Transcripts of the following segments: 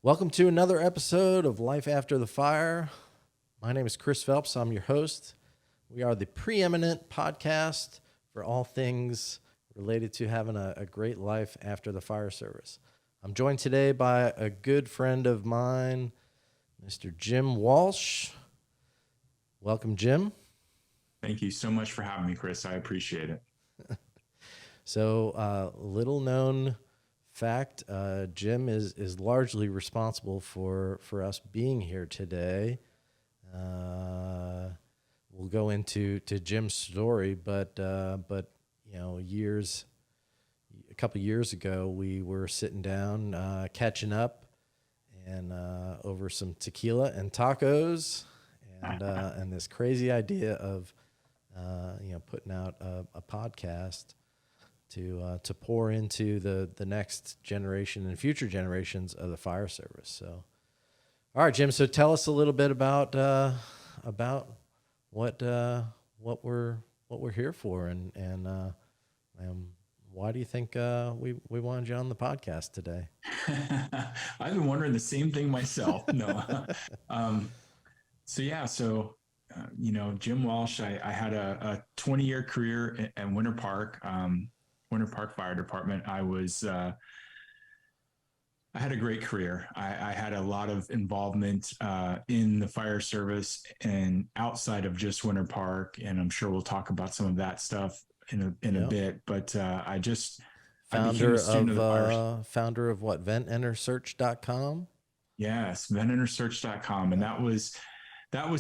Welcome to another episode of Life After the Fire. My name is Chris Phelps. I'm your host. We are the preeminent podcast for all things related to having a great life after the fire service. I'm joined today by a good friend of mine, Mr. Jimm Walsh. Welcome, Jim. Thank you so much for having me, Chris. I appreciate it. So, little known fact, Jim is largely responsible for us being here today. We'll go into Jim's story, but you know, a couple years ago, we were sitting down, catching up, and over some tequila and tacos, and this crazy idea of putting out a podcast to pour into the next generation and future generations of the fire service. So, all right, Jim. So tell us a little bit about what we're here for, and why do you think we wanted you on the podcast today? I've been wondering the same thing myself. No, Jimm Walsh. I had a 20-year career at Winter Park Fire Department. I had a great career. I had a lot of involvement in the fire service and outside of just Winter Park, and I'm sure we'll talk about some of that stuff in a bit. But I became a student of the fire. Founder of what? VentEnterSearch.com? Yes, VentEnterSearch.com, and that was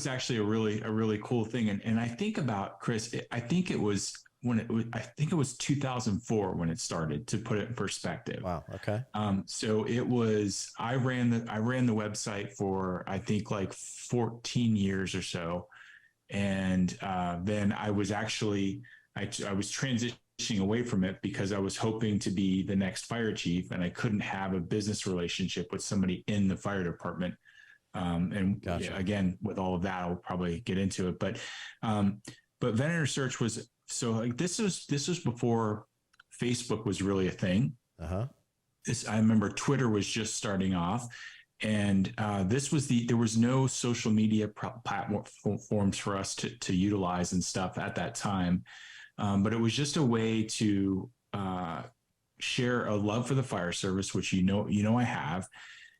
actually a really cool thing. And I think about, Chris, I think it was 2004 when it started, to put it in perspective. Wow. Okay. So it was, I ran the website for, I think, like 14 years or so. And then I was transitioning away from it because I was hoping to be the next fire chief, and I couldn't have a business relationship with somebody in the fire department. Gotcha. Yeah, again, with all of that, I'll probably get into it. But Vent Search was, so like this was before Facebook was really a thing. Uh-huh. I remember Twitter was just starting off, and there was no social media platforms for us to utilize and stuff at that time. But it was just a way to share a love for the fire service, which you know I have.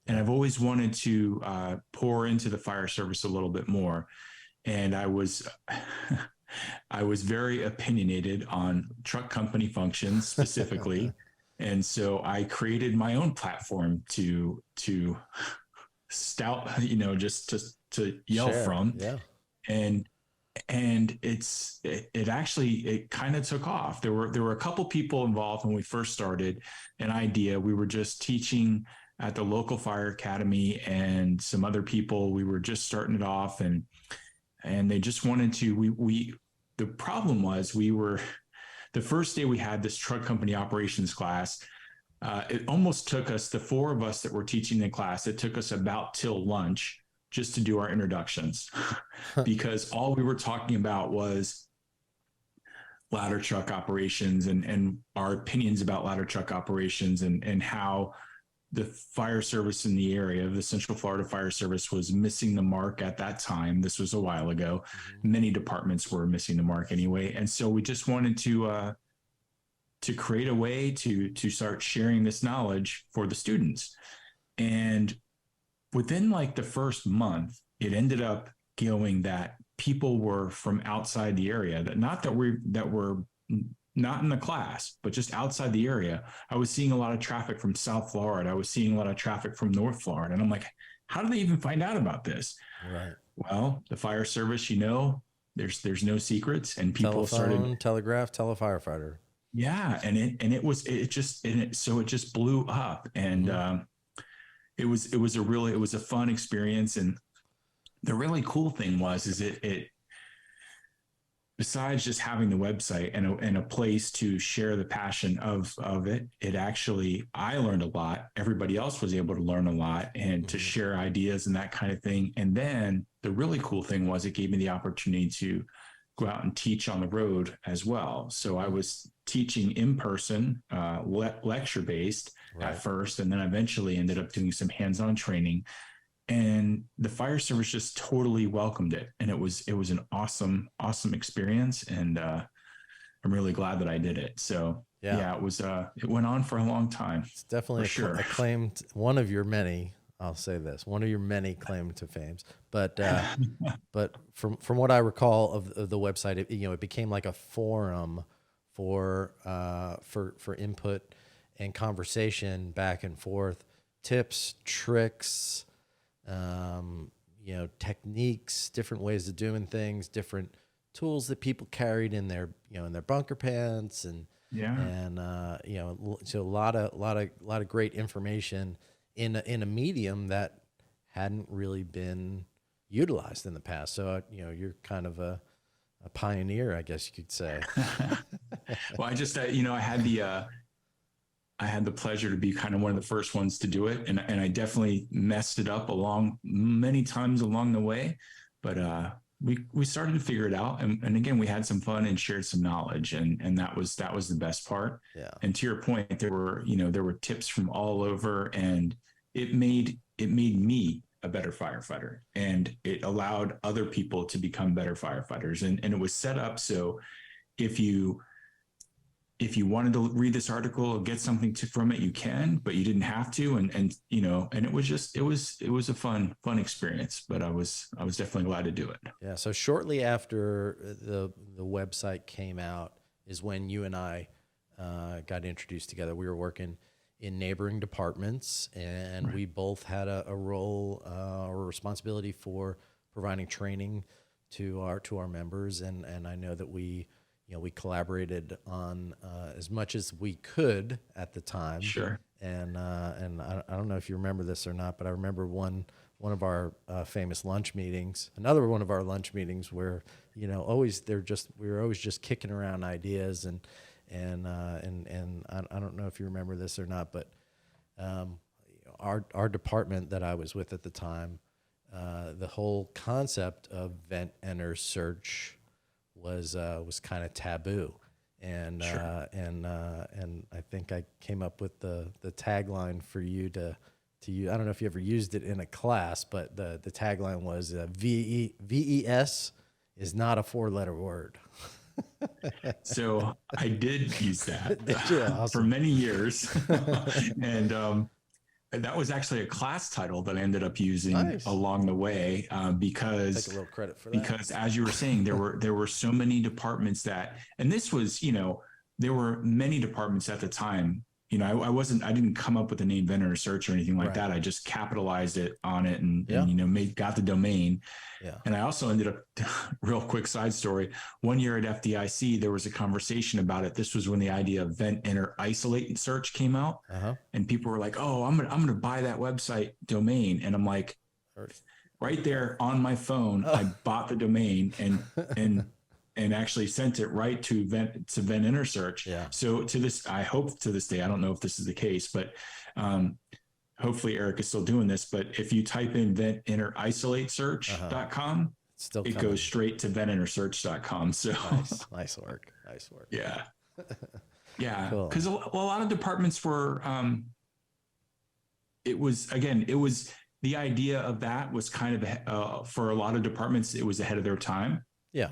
And I've always wanted to pour into the fire service a little bit more. And I was very opinionated on truck company functions specifically. And so I created my own platform to stout, just to yell Share. from. Yeah. And it actually kind of took off. There were a couple people involved when we first started. An idea, we were just teaching at the local fire academy, and some other people, we were just starting it off, and they just wanted to, the problem was, the first day we had this truck company operations class, it almost took us, the four of us that were teaching the class, it took us about till lunch just to do our introductions because all we were talking about was ladder truck operations and our opinions about ladder truck operations and how the fire service in the area, the Central Florida Fire Service, was missing the mark at that time. This was a while ago. Mm-hmm. Many departments were missing the mark anyway. And so we just wanted to create a way to start sharing this knowledge for the students. And within like the first month, it ended up going that people were from outside the area, that were not in the class, but just outside the area. I was seeing a lot of traffic from South Florida. I was seeing a lot of traffic from North Florida. And I'm like, how do they even find out about this? Right. Well, the fire service, there's no secrets, and people Telephone, telegraph, telefirefighter. Yeah. And it just blew up. And it was a fun experience. And the really cool thing was, besides just having the website and a place to share the passion of it, it actually, I learned a lot. Everybody else was able to learn a lot and to Mm-hmm. share ideas and that kind of thing. And then the really cool thing was it gave me the opportunity to go out and teach on the road as well. So I was teaching in person, lecture based at Right. first, and then eventually ended up doing some hands on training, and the fire service just totally welcomed it, and it was an awesome experience, and I'm really glad that I did it. So Yeah. yeah, it went on for a long time It's definitely for sure. a claim, one of your many, I'll say this, one of your many claim to fames. But from what I recall of the website, it became like a forum for input and conversation back and forth, tips, tricks, techniques, different ways of doing things, different tools that people carried in their, in their bunker pants, Yeah. so a lot of great information in a medium that hadn't really been utilized in the past. So, you're kind of a pioneer, I guess you could say. Well, I just I had the pleasure to be kind of one of the first ones to do it, and I definitely messed it up along many times along the way, but we started to figure it out, and again we had some fun and shared some knowledge, and that was the best part. Yeah. And to your point, there were tips from all over, and it made me a better firefighter, and it allowed other people to become better firefighters, and it was set up so if you wanted to read this article or get something from it, you can, but you didn't have to. And it was just, it was a fun experience, but I was definitely glad to do it. Yeah. So shortly after the website came out is when you and I got introduced together. We were working in neighboring departments, and Right. we both had a role or responsibility for providing training to our members. And I know that we collaborated on as much as we could at the time. Sure. And I don't know if you remember this or not, but I remember one of our famous lunch meetings, another one of our lunch meetings where we were always just kicking around ideas, and I don't know if you remember this or not, but our department that I was with at the time, the whole concept of vent enter search was kind of taboo, and Sure. and I think I came up with the tagline for you to use. I don't know if you ever used it in a class, but the tagline was VES is not a 4-letter word. So I did use that Yeah, for awesome. many years. And that was actually a class title that I ended up using Nice. along the way, Take a little credit for that. because as you were saying, there were so many departments that, and this was, there were many departments at the time. I didn't come up with the name vendor search or anything like Right. that. I just capitalized it on it, and, Yeah. got the domain. Yeah. And I also ended up, real quick side story. One year at FDIC, there was a conversation about it. This was when the idea of vent, enter, isolate, and search came out, Uh-huh. and people were like, "Oh, I'm gonna buy that website domain," and I'm like, right there on my phone, I bought the domain and actually sent it right to vent enter search. Yeah. So I hope to this day, I don't know if this is the case, but hopefully Eric is still doing this. But if you type in vent enter isolate search.com, It's still it coming. goes straight to vententersearch.com. So Nice work. Nice work. yeah. Yeah. Cool. Because a lot of departments were, it was the idea of that was kind of, for a lot of departments, it was ahead of their time. Yeah.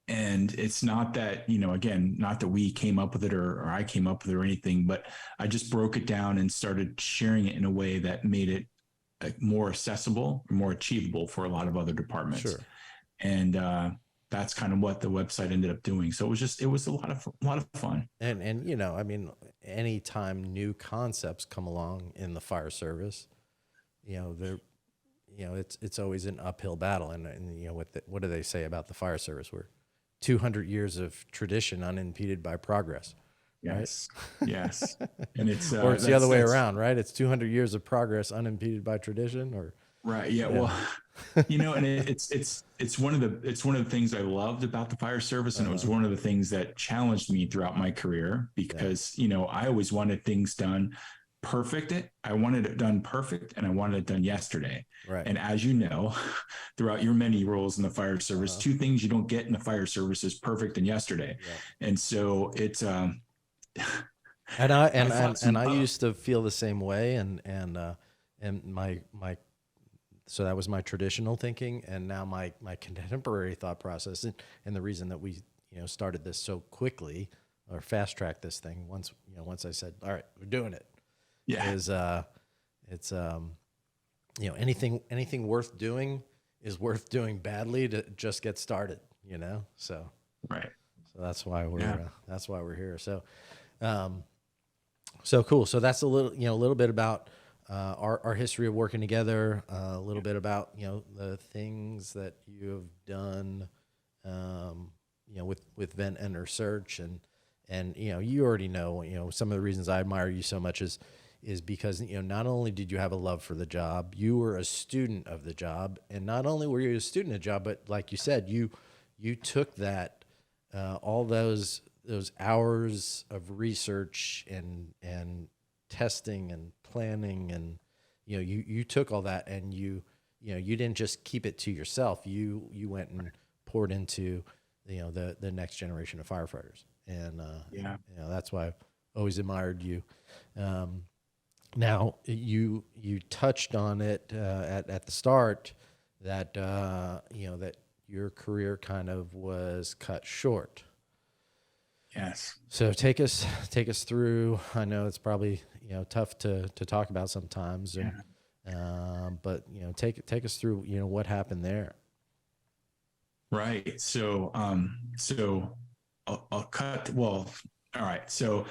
And it's not that, again, not that we came up with it or I came up with it or anything, but I just broke it down and started sharing it in a way that made it more accessible, more achievable for a lot of other departments. Sure. And that's kind of what the website ended up doing. So it was a lot of fun. And I mean, anytime new concepts come along in the fire service, it's always an uphill battle. And what do they say about the fire service? We're 200 years of tradition unimpeded by progress. Yes. Right? Yes. And it's, or it's the other way around, right? It's 200 years of progress unimpeded by tradition, or Right. Yeah. Yeah. Well, and it's one of the things I loved about the fire service, and it was Uh-huh. one of the things that challenged me throughout my career Yeah. because I always wanted things done perfect. I wanted it done perfect, and I wanted it done yesterday. Right. And as you know, throughout your many roles in the fire service, Uh-huh. two things you don't get in the fire service is perfect and yesterday. Yeah. And so it's And I I and thought and and some I used to feel the same way, and my so that was my traditional thinking, and now my contemporary thought process, and the reason that we started this so quickly or fast tracked this thing once I said, all right, we're doing it, yeah. is it's anything worth doing is worth doing badly to just get started, so Right. that's why Yeah. we're here. Um, so cool. So that's a little bit about our history of working together. A little bit about the things that you have done, with Vent Enter Search, and you already know some of the reasons I admire you so much is because not only did you have a love for the job, you were a student of the job, and not only were you a student of the job, but like you said, you took that all those hours of research and testing and planning, and you took all that, and you didn't just keep it to yourself. You went and poured into the next generation of firefighters, and Yeah. that's why I've always admired you. Now you touched on it at the start that that your career kind of was cut short. Yes. So take us through. I know it's probably tough to talk about sometimes, and Yeah. but take us through what happened there. Right. So I'll cut. Well, all right. So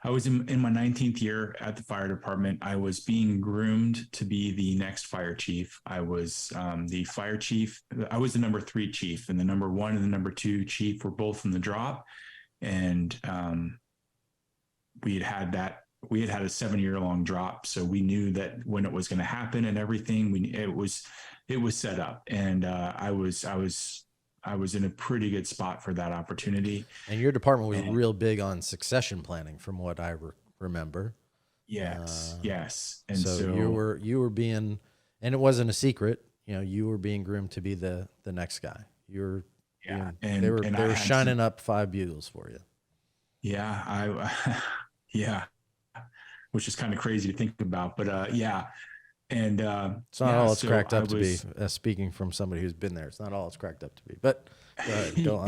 I was in my 19th year at the fire department. I was being groomed to be the next fire chief. I was the fire chief. I was the number 3 chief, and the number 1 and the number 2 chief were both in the drop. And we had had a 7-year long drop, so we knew that when it was going to happen and everything. It was set up, and I was in a pretty good spot for that opportunity. And your department was And real big on succession planning, from what I remember. yes, yes, and So you so were being, and it wasn't a secret. You were being groomed to be the next guy. You were yeah, they and I were had some shining up 5 bugles for you. yeah I yeah, which is kind of crazy to think about, but yeah, and It's not yeah, all it's so cracked I up to be. was Speaking from somebody who's been there, it's not all it's cracked up to be. But go ahead, go on.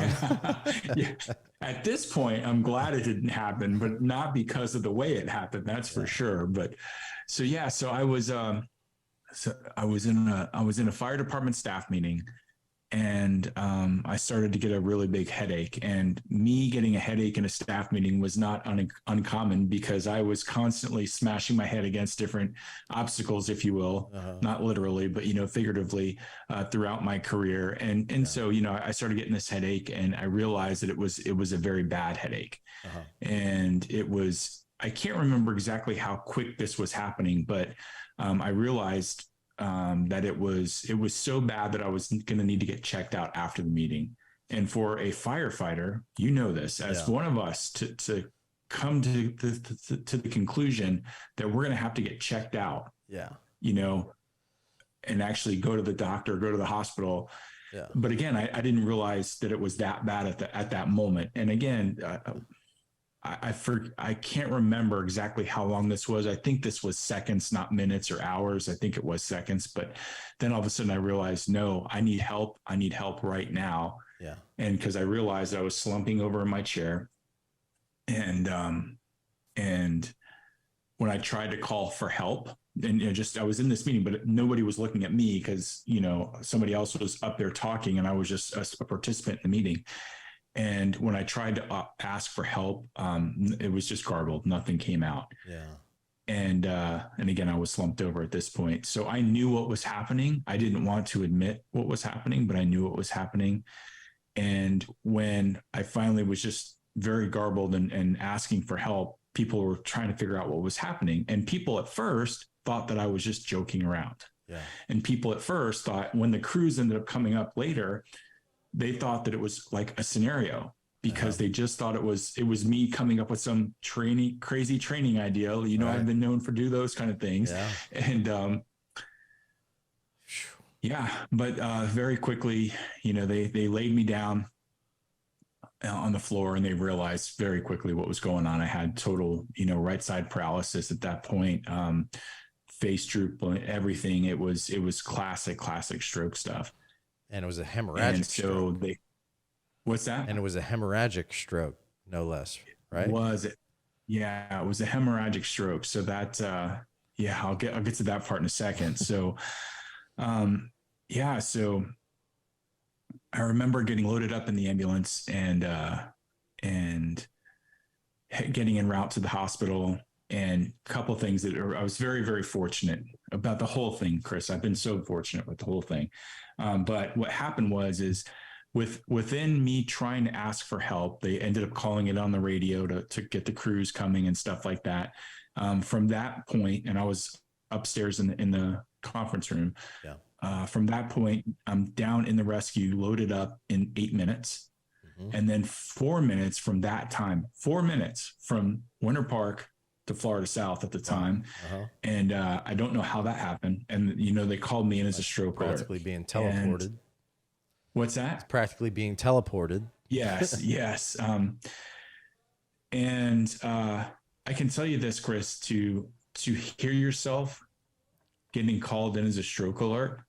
yeah. At this point, I'm glad it didn't happen, but not because of the way it happened. That's for Yeah. sure. But so yeah, I was in a fire department staff meeting, and I started to get a really big headache. And me getting a headache in a staff meeting was not uncommon because I was constantly smashing my head against different obstacles, if you will, Uh-huh. not literally, but figuratively, throughout my career. And Yeah. so I started getting this headache, and I realized that it was a very bad headache, Uh-huh. and I can't remember exactly how quick this was happening, but I realized that it was so bad that I was going to need to get checked out after the meeting. And for a firefighter, this as Yeah. one of us to come to the conclusion that we're going to have to get checked out, Yeah. you know, and actually go to the doctor, go to the hospital. Yeah. But again, I didn't realize that it was that bad at that moment. And again, I can't remember exactly how long this was. I think this was seconds, not minutes or hours. I think it was seconds. But then all of a sudden I realized, no, I need help. I need help right now. Yeah. And because I realized I was slumping over in my chair, and when I tried to call for help, and I was in this meeting, but nobody was looking at me because somebody else was up there talking, and I was just a participant in the meeting. And when I tried to ask for help, it was just garbled. Nothing came out. Yeah. And again, I was slumped over at this point. So I knew what was happening. I didn't want to admit what was happening, but I knew what was happening. And when I finally was just very garbled and asking for help, people were trying to figure out what was happening. And people at first thought that I was just joking around. Yeah. And people at first thought, when the crews ended up coming up later, they thought that it was like a scenario, because they just thought it was me coming up with some crazy training idea. Right. I've been known for do those kind of things. Yeah. And but very quickly, they laid me down on the floor, and they realized very quickly what was going on. I had total, right side paralysis at that point, face droop, everything. It was classic stroke stuff. And it was a hemorrhagic stroke. What's that? And it was a hemorrhagic stroke, no less, right? Was it? Yeah, it was a hemorrhagic stroke. So that, I'll get to that part in a second. So, so I remember getting loaded up in the ambulance and getting en route to the hospital. And a couple of things I was very, very fortunate about the whole thing, Chris. I've been so fortunate with the whole thing. But what happened is within me trying to ask for help, they ended up calling it on the radio to get the crews coming and stuff like that. From that point, and I was upstairs in the conference room. Yeah. From that point, I'm down in the rescue, loaded up in 8 minutes. Mm-hmm. And then 4 minutes from that time, 4 minutes from Winter Park to Florida South at the time. Uh-huh. And I don't know how that happened. And, they called me in as a stroke practically being teleported. And, what's that? It's practically being teleported. Yes, yes. And I can tell you this, Chris, to hear yourself getting called in as a stroke alert,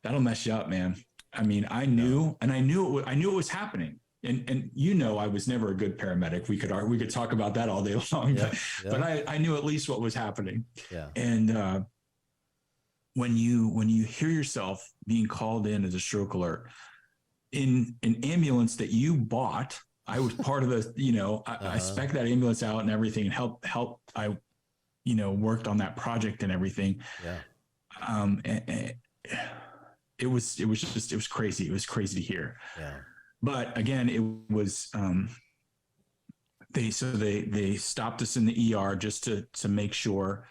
that'll mess you up, man. I mean, I knew it was happening. And I was never a good paramedic. We could talk about that all day long, but I knew at least what was happening. Yeah. And when you hear yourself being called in as a stroke alert in an ambulance that you bought, I was part of the, I spec'd that ambulance out and everything, and help. I, worked on that project and everything. Yeah. It was crazy. It was crazy to hear. Yeah. But again, it was, they stopped us in the ER just to make sure,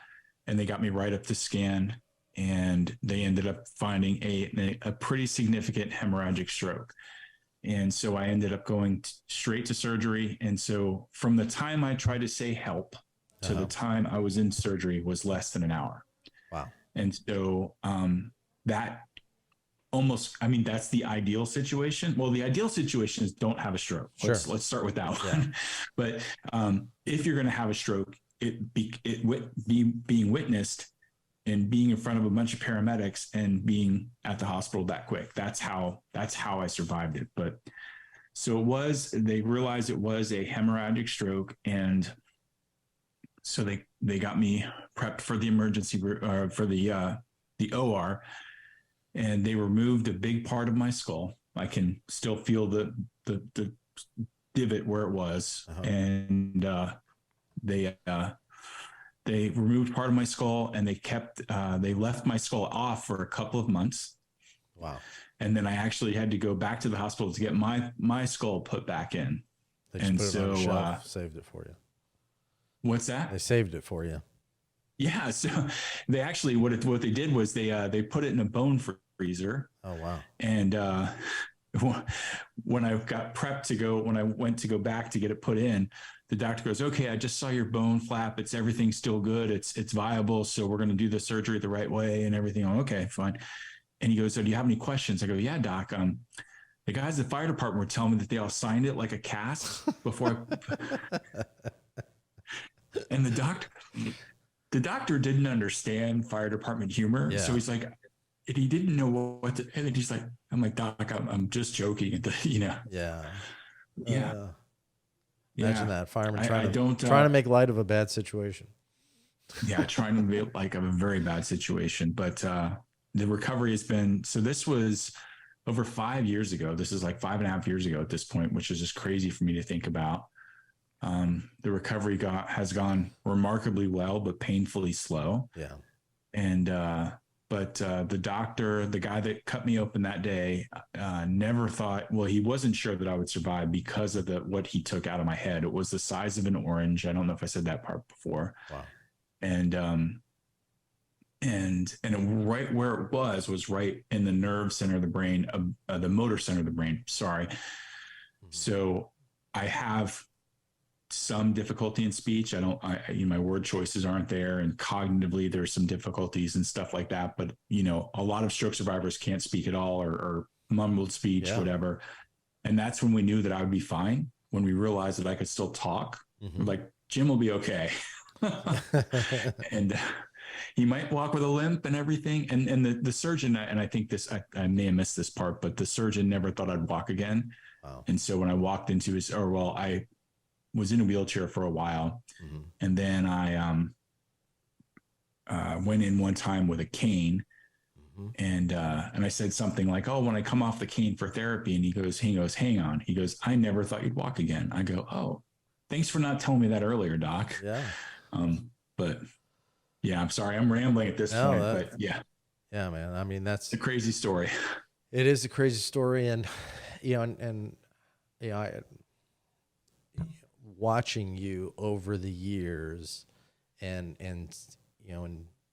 and they got me right up to scan, and they ended up finding a pretty significant hemorrhagic stroke. And so I ended up going straight to surgery. And so from the time I tried to say help to the time I was in surgery was less than an hour. Wow. And so that that's the ideal situation. Well, the ideal situation is don't have a stroke. Sure. Let's start with that one. But if you're going to have a stroke, being witnessed and being in front of a bunch of paramedics and being at the hospital that quick, that's how I survived it. But so they realized it was a hemorrhagic stroke. And so they got me prepped for the emergency for the OR. And they removed a big part of my skull. I can still feel the divot where it was. Uh-huh. And they removed part of my skull, and they left my skull off for a couple of months. Wow. And then I actually had to go back to the hospital to get my skull put back in. They just put it on the shelf, saved it for you. What's that? They saved it for you. Yeah. So they actually, what they did was they put it in a bone freezer. Oh, wow. And when I got prepped when I went to go back to get it put in, the doctor goes, "Okay, I just saw your bone flap. Everything's still good. It's viable. So we're going to do the surgery the right way and everything." I'm, okay, fine. And he goes, "So do you have any questions?" I go, "Yeah, doc. The guys at the fire department were telling me that they all signed it like a cast before and the doctor didn't understand fire department humor. Yeah. So he's like, and he didn't know what to, and then he's like, I'm like, "Doc, I'm just joking." Yeah. Imagine that fireman trying to make light of a bad situation. Yeah, trying to make like of a very bad situation. But the recovery has been, so this was over 5 years ago. This is like 5.5 years ago at this point, which is just crazy for me to think about. The recovery has gone remarkably well, but painfully slow. Yeah. And but the doctor, the guy that cut me open that day, never thought, well, he wasn't sure that I would survive because of what he took out of my head. It was the size of an orange. I don't know if I said that part before. Wow. And and right where it was right in the nerve center of the brain, the motor center of the brain. Sorry. Mhm. So I have some difficulty in speech. My word choices aren't there, and cognitively there's some difficulties and stuff like that. But a lot of stroke survivors can't speak at all, or mumbled speech, Yeah. whatever. And that's when we knew that I would be fine. When we realized that I could still talk, we're Hmm. like, Jim will be okay. And he might walk with a limp and everything. And the surgeon, and I think I may have missed this part, but the surgeon never thought I'd walk again. Wow. And so when I walked into I was in a wheelchair for a while, Hmm. and then I went in one time with a cane, Hmm. and I said something like, "Oh, when I come off the cane for therapy," and he goes, "Hang on," he goes, "I never thought you'd walk again." I go, "Oh, thanks for not telling me that earlier, doc." Yeah. But yeah, I'm sorry, I'm rambling at this No, point, but yeah, yeah, man. I mean, a crazy story. it is a crazy story. And, I, watching you over the years and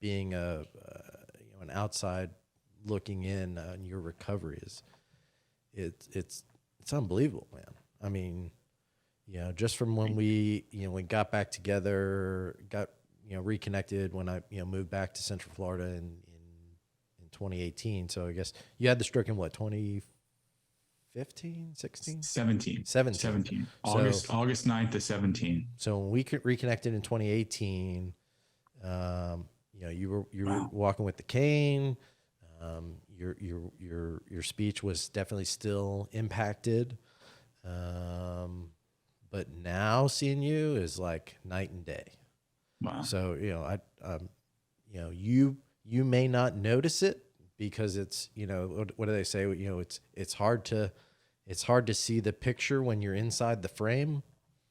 being an outside looking in on your recovery it's unbelievable, man. I mean, just from when we got back together, got, reconnected when I, moved back to Central Florida in 2018. So I guess you had the stroke in what, 2015, 16, 17, 17. 17, So, August 9th to 17. so when we reconnected in 2018, you were Wow. walking with the cane. Your speech was definitely still impacted. But now seeing you is like night and day. Wow. So, you may not notice it because it's, what do they say? It's hard to see the picture when you're inside the frame,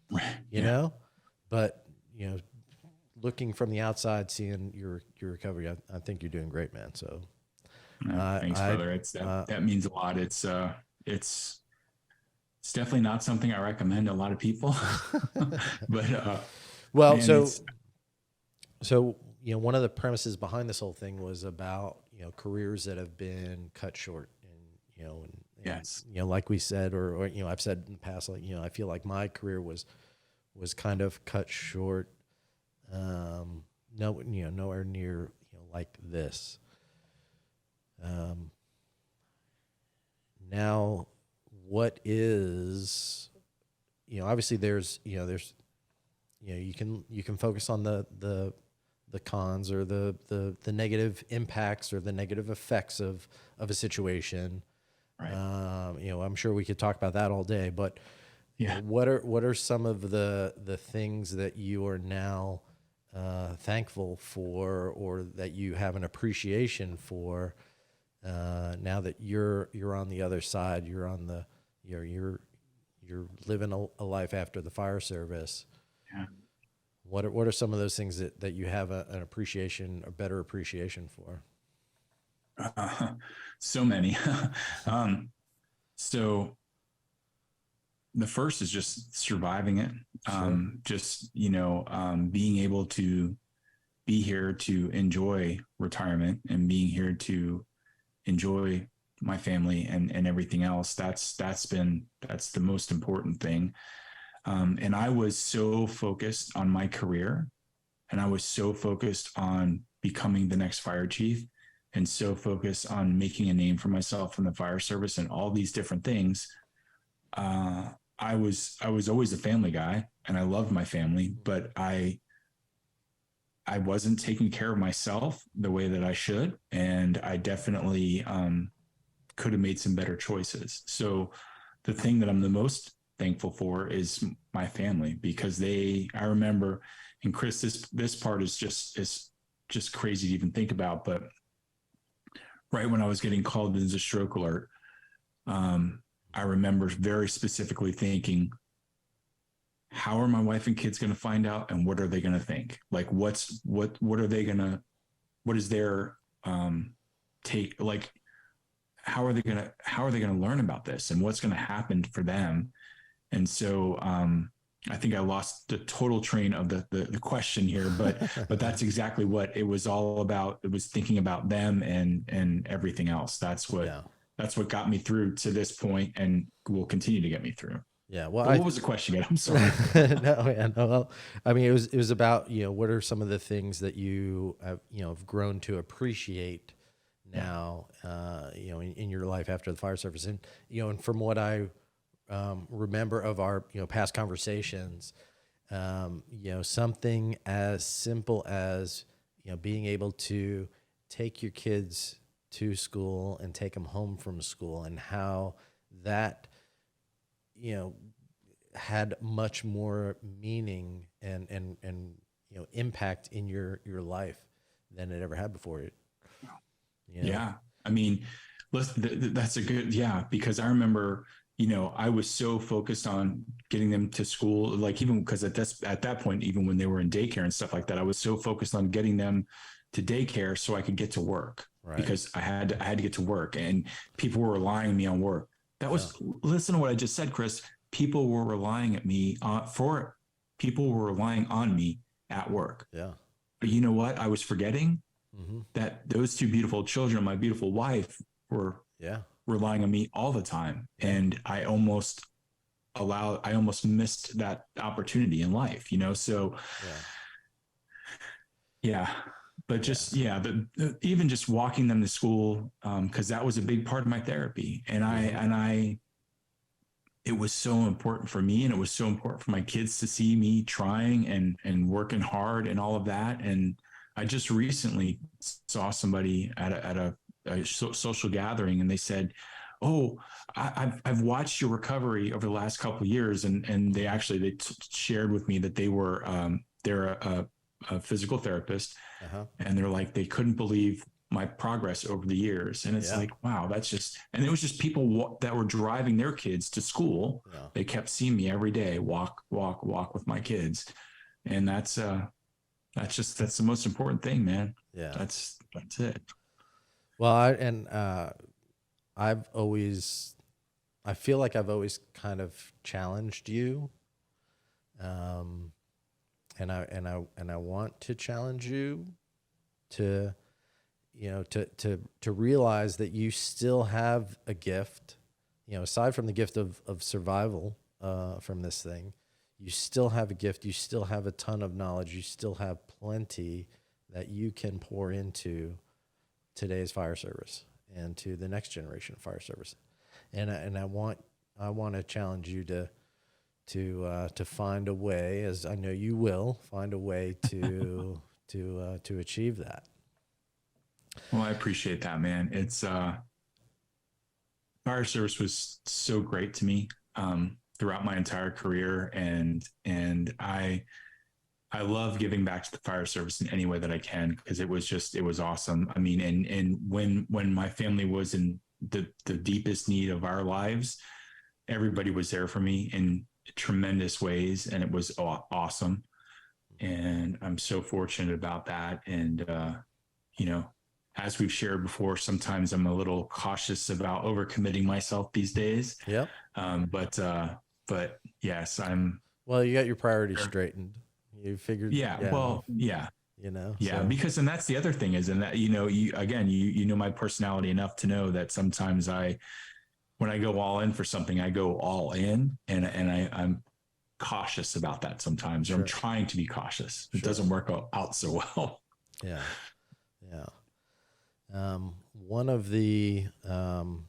you Yeah. know, but, looking from the outside, seeing your recovery, I think you're doing great, man. So, Thanks, I, brother. It's that uh, that means a lot. It's it's definitely not something I recommend to a lot of people. But well, man, so, it's so, one of the premises behind this whole thing was about, careers that have been cut short, and yes. like we said, or I've said in the past, like, I feel like my career was kind of cut short. No, nowhere near, like this. Um, Now, what is, obviously you can focus on the cons, or the negative impacts or the negative effects of a situation. Right. I'm sure we could talk about that all day, but, Yeah. what are some of the things that you are now thankful for, or that you have an appreciation for, now that you're on the other side, you're living a life after the fire service. Yeah. What are some of those things that you have an appreciation, a better appreciation for? Uh, so many. um, so the first is just surviving it. Sure. Just being able to be here to enjoy retirement, and being here to enjoy my family and everything else. That's the most important thing. And I was so focused on my career, and I was so focused on becoming the next fire chief, and so focused on making a name for myself in the fire service and all these different things. Uh, I was always a family guy, and I loved my family, but I wasn't taking care of myself the way that I should, and I definitely could have made some better choices. So the thing that I'm the most thankful for is my family, because I remember, and Chris, this part is just crazy to even think about, but right when I was getting called into stroke alert, I remember very specifically thinking, how are my wife and kids going to find out, and what are they going to think? Like, what are they going to, what is their take? Like, how are they going to learn about this, and what's going to happen for them? And so I think I lost the total train of the question here, but that's exactly what it was all about. It was thinking about them and everything else. Yeah. That's what got me through to this point and will continue to get me through. Yeah. Well, But what was the question again? I'm sorry. no, yeah, no. Well, I mean, it was about, what are some of the things that you have, have grown to appreciate Yeah. now, in your life after the fire service, and and from what I remember of our past conversations, something as simple as being able to take your kids to school and take them home from school, and how that you know had much more meaning and impact in your life than it ever had before. It you know Yeah. I mean, listen, that's a good, yeah, because I remember, I was so focused on getting them to school, like even because at that point, even when they were in daycare and stuff like that, I was so focused on getting them to daycare so I could get to work right. because I had to get to work and people were relying on me on work. That Yeah. was, listen to what I just said, Chris. People were relying at me for people were relying on me at work. Yeah. But you know what? I was forgetting Hmm. that those two beautiful children, my beautiful wife, were Yeah. relying on me all the time. Yeah. And I almost missed that opportunity in life, So Yeah. yeah, but Yeah. just, yeah, even just walking them to school, cause that was a big part of my therapy. Hmm. It was so important for me and it was so important for my kids to see me trying and working hard and all of that. And I just recently saw somebody a social gathering and they said, oh, I've watched your recovery over the last couple of years. And they Hmm. actually, shared with me that they're a physical therapist Uh-huh. and they're like they couldn't believe my progress over the years. And it's Yeah. like, wow, and it was just people that were driving their kids to school. Yeah. They kept seeing me every day, walk with my kids. And that's the most important thing, man. Yeah. That's it. Well, I've always, I feel like I've always kind of challenged you, um, and I want to challenge you to, to realize that you still have a gift, aside from the gift of survival, from this thing. You still have a gift. You still have a ton of knowledge. You still have plenty that you can pour into today's fire service and to the next generation of fire service. And I want to challenge you to find a way, as I know you will find a way to achieve that. Well, I appreciate that, man. It's fire service was so great to me throughout my entire career, and I love giving back to the fire service in any way that I can because it was awesome. I mean, and when my family was in the deepest need of our lives, everybody was there for me in tremendous ways, and it was awesome. And I'm so fortunate about that. And you know, as we've shared before, sometimes I'm a little cautious about overcommitting myself these days. Yep. Um, but uh, but yes, I'm. Well, you got your priorities straightened. You figured, Yeah, yeah, well, yeah. Yeah, so because and that's the other thing is, and that you again, you know my personality enough to know that sometimes when I go all in for something, I go all in, and I'm cautious about that sometimes, or I'm sure, trying to be cautious. It sure, doesn't work out so well. yeah, yeah. Um, one of the um,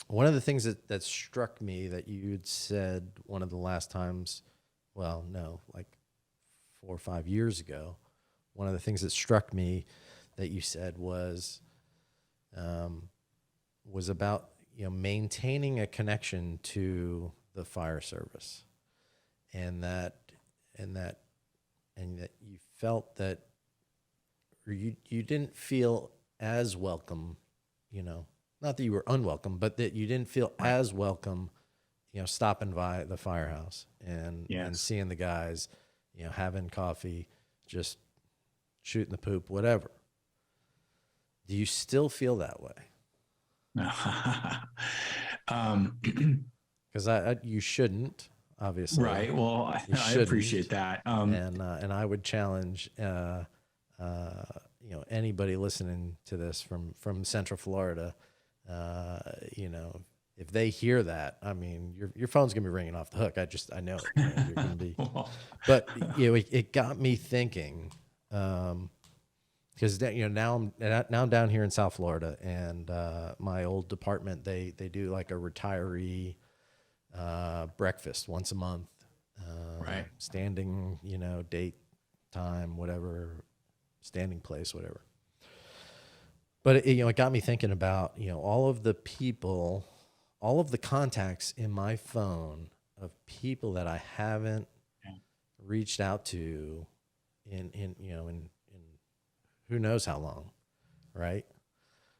one of the things that struck me that you'd said one of the last times, well, no, like 4 or 5 years ago, one of the things that struck me that you said um, was about maintaining a connection to the fire service, and and that that you felt that, or you didn't feel as welcome, not that you were unwelcome, but that you didn't feel Right. as welcome, stopping by the firehouse and Yes. seeing the guys, having coffee, just shooting the poop, whatever. Do you still feel that way? um, Because you shouldn't. obviously. Right. Well, You I appreciate shouldn't. that. And I would challenge, anybody listening to this from Central Florida, uh, you know, if they hear that, I mean, your phone's gonna be ringing off the hook. I know it. You're gonna be, Well, but it got me thinking, because now I'm down here in South Florida, and my old department they do like a retiree breakfast once a month, right. standing, date, time, whatever, standing place, whatever. But it got me thinking about all of the people, all of the contacts in my phone of people that I haven't reached out to in who knows how long, right?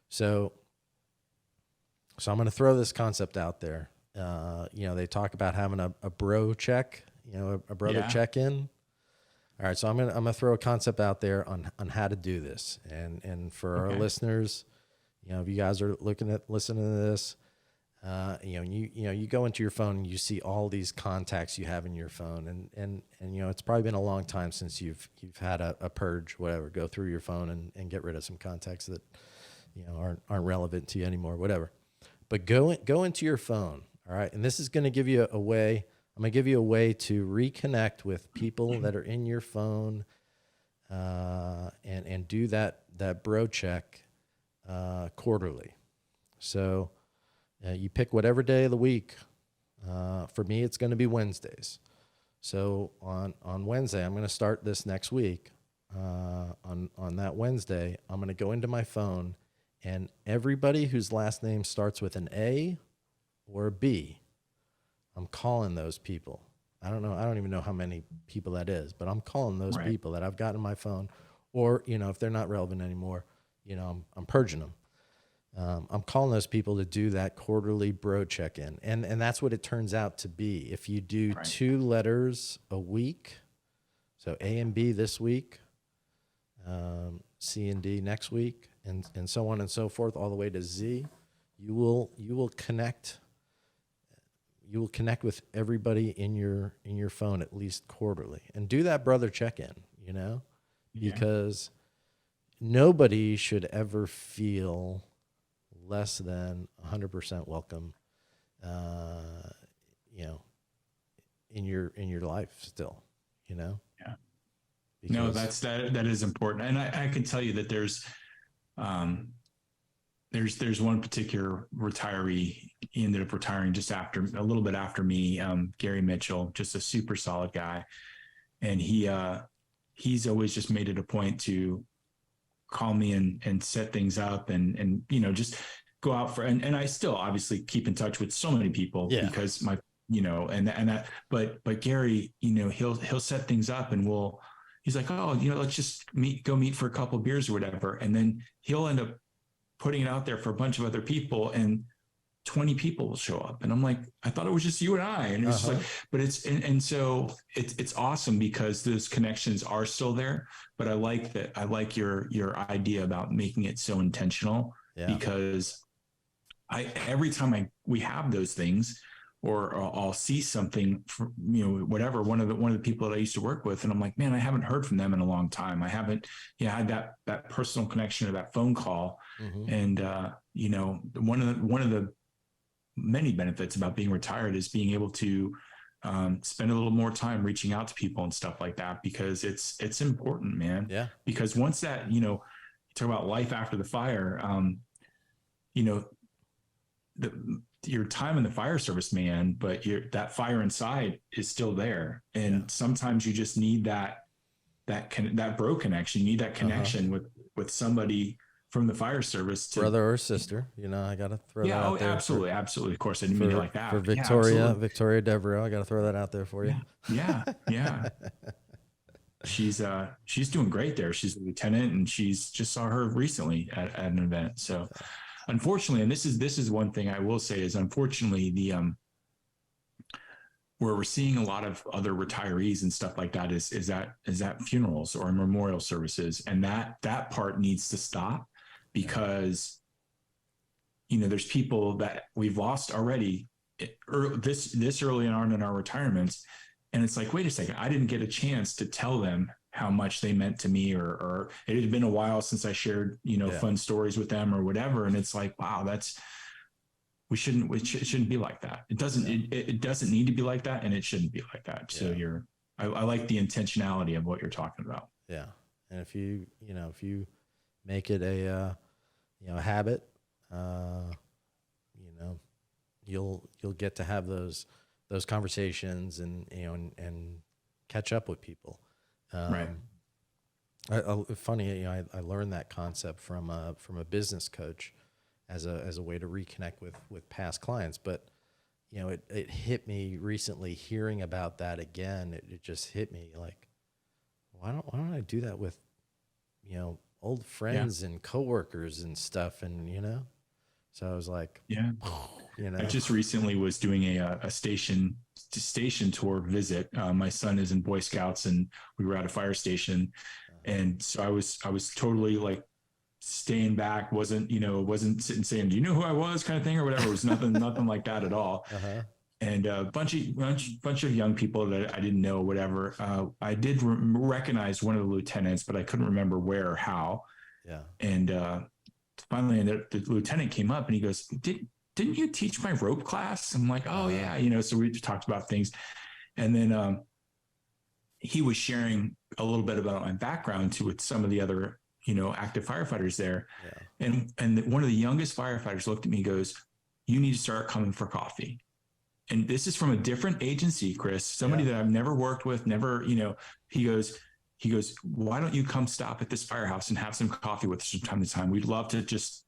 So I'm going to throw this concept out there. They talk about having a bro check, a brother Yeah. check in. All right, so I'm gonna throw a concept out there on how to do this, and for our Okay. listeners, if you guys are listening to this, you go into your phone and you see all these contacts you have in your phone, and it's probably been a long time since you've had a purge, whatever. Go through your phone and get rid of some contacts that aren't relevant to you anymore, whatever. But go into your phone, all right, and this is going to give you a way. I'm going to give you a way to reconnect with people that are in your phone, and do that bro check quarterly. So you pick whatever day of the week. For me, it's going to be Wednesdays. So on Wednesday, I'm going to start this next week. On that Wednesday, I'm going to go into my phone, and everybody whose last name starts with an A or a B, I'm calling those people. I don't know. I don't even know how many people that is, but I'm calling those Right. people that I've got in my phone, or, if they're not relevant anymore, I'm purging them. I'm calling those people to do that quarterly bro check-in. And that's what it turns out to be. If you do Right. 2 letters a week, so A and B this week, C and D next week, and so on and so forth, all the way to Z, you will connect with everybody in your phone at least quarterly, and do that brother check-in, Yeah. because nobody should ever feel less than 100% welcome, in your life still, Yeah. No, because that is important. And I can tell you that there's one particular retiree. He ended up retiring just after a little bit after me, Gary Mitchell, just a super solid guy. And he's always just made it a point to call me and set things up and just go out for, and I still obviously keep in touch with so many people yeah, because my, and that, but Gary, he'll set things up and he's like, oh, let's just go meet for a couple of beers or whatever. And then he'll end up putting it out there for a bunch of other people, and 20 people will show up. And I'm like, I thought it was just you and I. And it's just like, but and so it's awesome because those connections are still there. But I like that. I like your idea about making it so intentional, yeah, because every time we have those things, or I'll see something, whatever, one of the people that I used to work with, and I'm like, man, I haven't heard from them in a long time. I haven't had that personal connection or that phone call. mm-hmm. And one of the many benefits about being retired is being able to spend a little more time reaching out to people and stuff like that, because it's important, man. Yeah, Because once that, you talk about life after the fire, your time in the fire service, man, but that fire inside is still there. And sometimes you just need that bro connection. You need that connection with somebody from the fire service, brother or sister. I gotta throw that out there. Absolutely. Of course, I didn't mean it like that. For Victoria Devereaux, I gotta throw that out there for you. Yeah. She's doing great there. She's a lieutenant, and she's just saw her recently at an event. So unfortunately, and this is one thing I will say, is unfortunately where we're seeing a lot of other retirees and stuff like that is that funerals or memorial services, and that part needs to stop, because there's people that we've lost already this early on in our retirements. And it's like, wait a second, I didn't get a chance to tell them how much they meant to me, or it had been a while since I shared, Yeah. fun stories with them or whatever. And it's like, wow, it shouldn't be like that. It doesn't need to be like that, and it shouldn't be like that. So Yeah. I like the intentionality of what you're talking about. Yeah. And if you make it a, habit, you know, you'll get to have those conversations and, and catch up with people. Right. Funny, I learned that concept from a business coach as a way to reconnect with past clients. But, it hit me recently hearing about that again. It just hit me like, why don't I do that with, old Yeah. friends and coworkers and stuff. And, so I was like, Yeah. I just recently was doing a station tour visit. My son is in Boy Scouts, and we were at a fire station, and so I was totally like staying back, wasn't sitting saying, "Do you know who I was?" kind of thing or whatever. It was nothing like that at all. uh-huh. And a bunch of young people that I didn't know, whatever. I did recognize one of the lieutenants, but I couldn't remember where or how. Yeah. And finally, the lieutenant came up and he goes, didn't you teach my rope class? I'm like, oh yeah, so we talked about things. And then he was sharing a little bit about my background too with some of the other, active firefighters there. Yeah. And one of the youngest firefighters looked at me and goes, you need to start coming for coffee. And this is from a different agency, Chris, somebody that I've never worked with, never, he goes, why don't you come stop at this firehouse and have some coffee with us from time to time? We'd love to just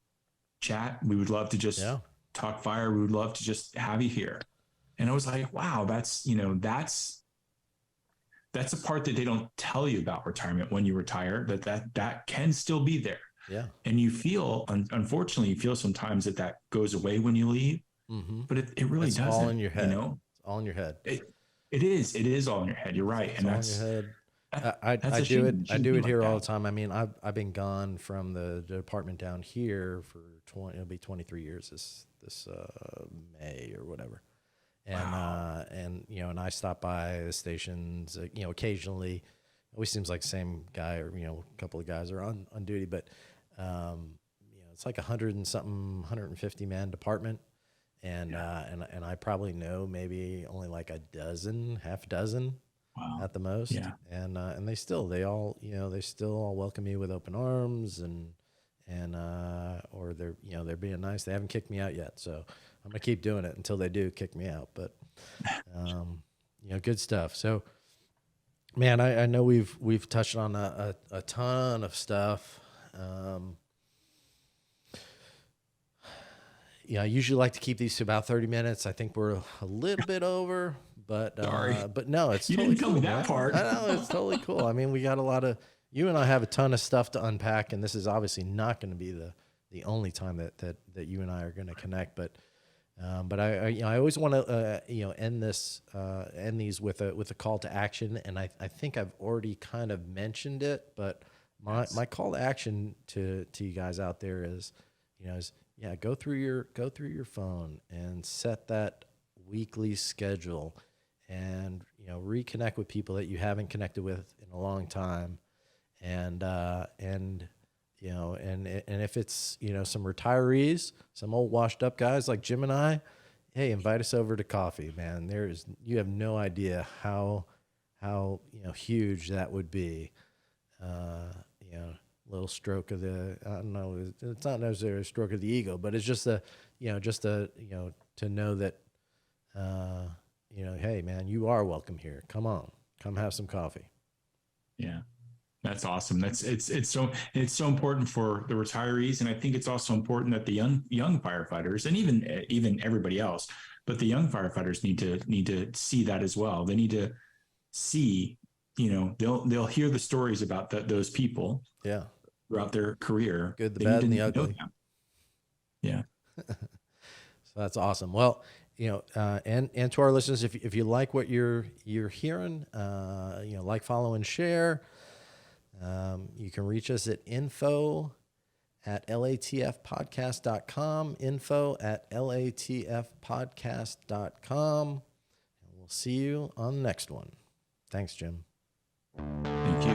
chat. We would love to just talk fire. We would love to just have you here. And I was like, wow, that's a part that they don't tell you about retirement when you retire, that can still be there. Yeah. And you feel, unfortunately, you feel sometimes that goes away when you leave, but it really doesn't. All in your head. It's all in your head. It is all in your head. You're right. It's all in your head. I do it. I do it here all the time. I mean, I've been gone from the department down here for it'll be 23 years this May or whatever. And and I stop by the stations, occasionally. It always seems like the same guy or a couple of guys are on duty, but it's like 150 man department, and I probably know maybe only like half a dozen. Wow. At the most. Yeah. And they all welcome me with open arms and or they're being nice. They haven't kicked me out yet. So I'm going to keep doing it until they do kick me out. But, good stuff. So, man, I know we've touched on a ton of stuff. I usually like to keep these to about 30 minutes. I think we're a little bit over. But no, it's totally didn't tell me that part. I know, it's totally cool. I mean, we got you and I have a ton of stuff to unpack, and this is obviously not going to be the only time that you and I are going to connect. But I always want to end these with a call to action, and I think I've already kind of mentioned it, but my call to action to you guys out there is go through your phone and set that weekly schedule. And reconnect with people that you haven't connected with in a long time, and if it's some retirees, some old washed up guys like Jim and I, hey, invite us over to coffee, man. You have no idea how huge that would be. Little stroke of the I don't know. It's not necessarily a stroke of the ego, but it's just to know that. Hey man, you are welcome here. Come on, come have some coffee. Yeah, that's awesome. It's so important for the retirees, and I think it's also important that the young firefighters, and even everybody else, but the young firefighters need to see that as well. They need to see, they'll hear the stories about those people, throughout their career, good, the bad, and the ugly. Yeah. So that's awesome. Well. And to our listeners, if you like what you're hearing, like, follow, and share, you can reach us at info at latfpodcast.com, info at latfpodcast.com. And we'll see you on the next one. Thanks, Jim. Thank you.